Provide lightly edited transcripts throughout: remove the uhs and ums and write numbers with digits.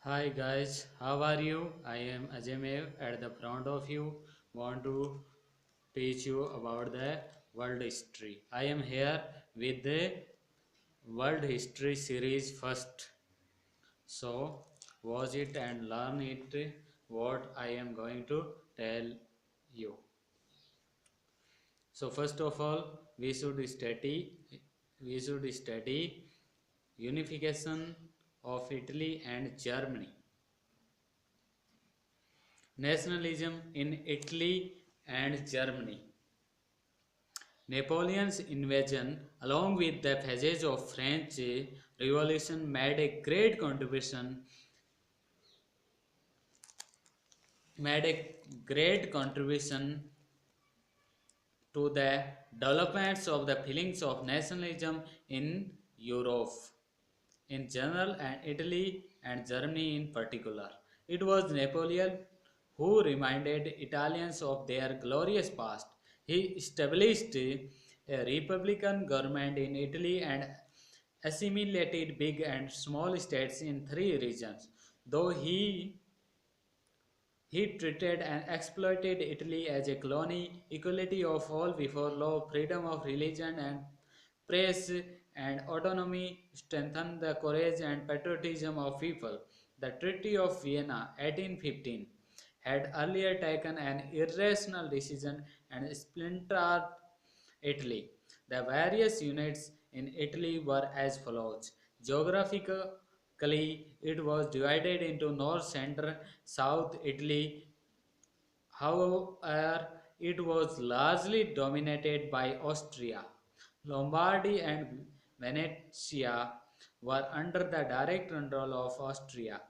Hi guys, how are you? I am Ajay at the front of you. Want to teach you about the world history. I am here with the world history series first. So watch it and learn it what I am going to tell you. So first of all, we should study unification of Italy and Germany. Nationalism in Italy and Germany. Napoleon's invasion, along with the passage of French Revolution, made a great contribution to the developments of the feelings of nationalism in Europe in general and Italy and Germany in particular. It was Napoleon who reminded Italians of their glorious past. He established a republican government in Italy and assimilated big and small states in three regions. Though he treated and exploited Italy as a colony, equality of all before law, freedom of religion and press, and autonomy strengthened the courage and patriotism of people. The Treaty of Vienna, 1815, had earlier taken an irrational decision and splintered Italy. The various units in Italy were as follows. Geographically, it was divided into North, Central, South Italy. However, it was largely dominated by Austria. Lombardy and Venetia were under the direct control of Austria.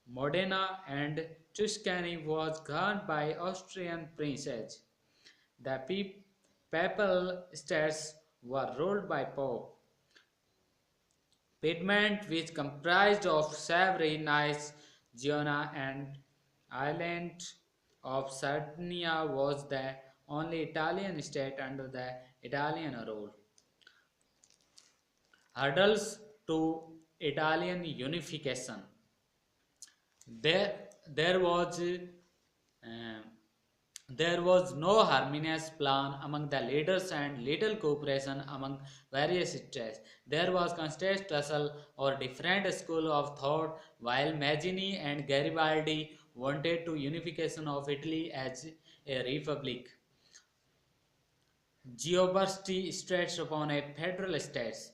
Modena and Tuscany was governed by Austrian princes. The papal states were ruled by Pope. Piedmont, which comprised of Savoy, Nice, Genoa, and island of Sardinia, was the only Italian state under the Italian rule. Hurdles to Italian unification. There was there was no harmonious plan among the leaders and little cooperation among various states. There was constant tussle or different school of thought, while Mazzini and Garibaldi wanted to unification of Italy as a republic. Geobursti states upon a federal states.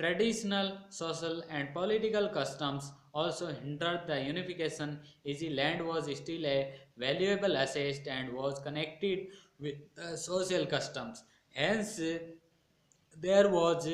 Traditional social and political customs also hindered the unification. Easy land was still a valuable asset and was connected with social customs. Hence, there was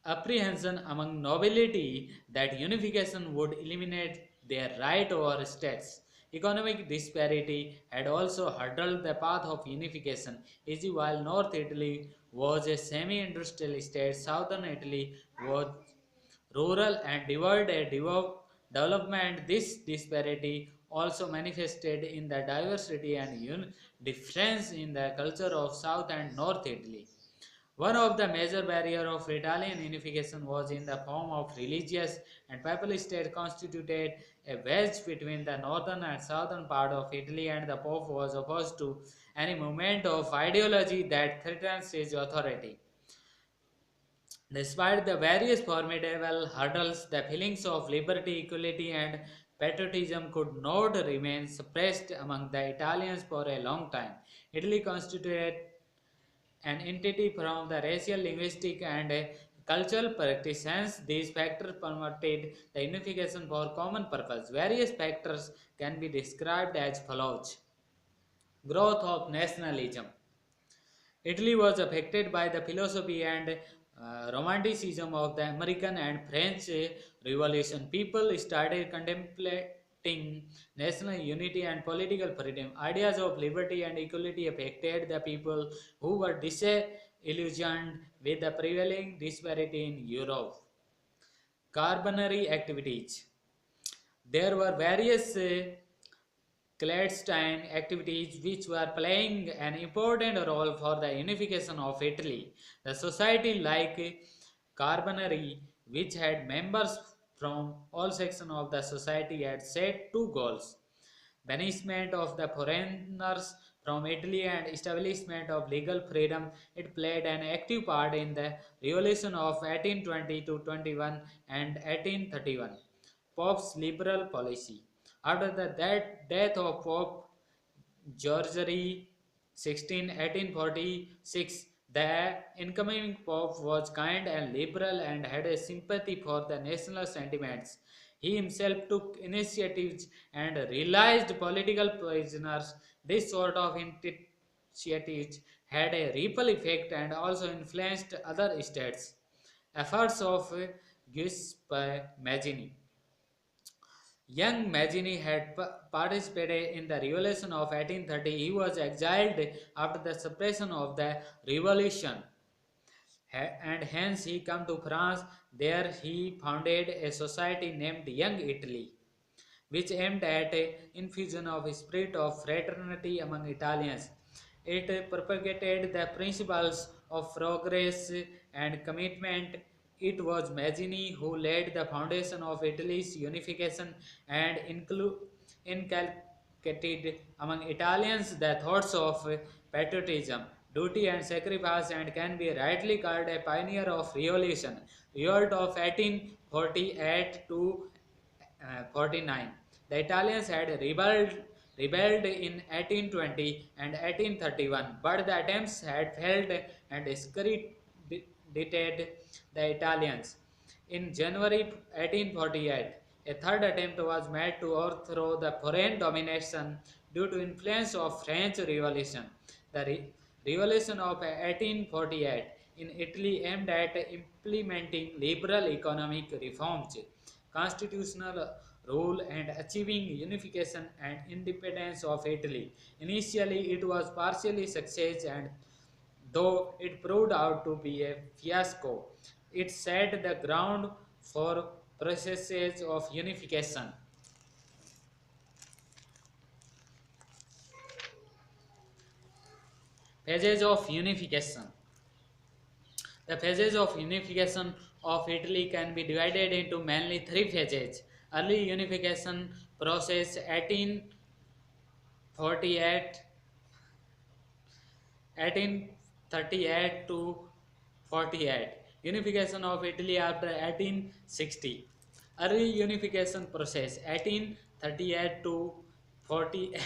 apprehension among nobility that unification would eliminate their right over states. Economic disparity had also hurdled the path of unification. Easy while North Italy was a semi-industrial state, Southern Italy was rural and devoid a development. This disparity also manifested in the diversity and difference in the culture of South and North Italy. One of the major barriers of Italian unification was in the form of religious and papal state constituted a wedge between the northern and southern part of Italy, and the Pope was opposed to any movement of ideology that threatens his authority. Despite the various formidable hurdles, the feelings of liberty, equality, and patriotism could not remain suppressed among the Italians for a long time. Italy constituted an entity from the racial, linguistic, and cultural practice. Hence, these factors promoted the unification for common purpose. Various factors can be described as follows. Growth of nationalism. Italy was affected by the philosophy and romanticism of the American and French Revolution. People started contemplating national unity and political freedom. Ideas of liberty and equality affected the people who were disillusioned with the prevailing disparity in Europe. Carbonary activities. There were various clandestine activities which were playing an important role for the unification of Italy. The society like Carbonari, which had members from all sections of the society had set two goals: banishment of the foreigners from Italy and establishment of legal freedom. It played an active part in the revolution of 1820 to 21 and 1831. Pope's liberal policy. After the death of Pope George 16, 1846, the incoming Pope was kind and liberal and had a sympathy for the national sentiments. He himself took initiatives and released political prisoners. This sort of initiatives had a ripple effect and also influenced other states. Efforts of Giuseppe Mazzini. Young Mazzini had participated in the revolution of 1830. He was exiled after the suppression of the revolution, and hence he came to France. There he founded a society named Young Italy, which aimed at a infusion of a spirit of fraternity among Italians. It propagated the principles of progress and commitment. It was Mazzini who laid the foundation of Italy's unification and inculcated among Italians the thoughts of patriotism, duty, and sacrifice, and can be rightly called a pioneer of revolution. Revolt of 1848 to 49. The Italians had rebelled in 1820 and 1831, but the attempts had failed and discredited the Italians. In January 1848, a third attempt was made to overthrow the foreign domination due to influence of French Revolution. The Revolution of 1848 in Italy aimed at implementing liberal economic reforms, constitutional rule, and achieving unification and independence of Italy. Initially, it was partially success, and though it proved out to be a fiasco, it set the ground for processes of unification. Phases of unification. The phases of unification of Italy can be divided into mainly three phases. Early unification process 1848, 1838 to 48. Unification of Italy after 1860. Early unification process 1838 to 48.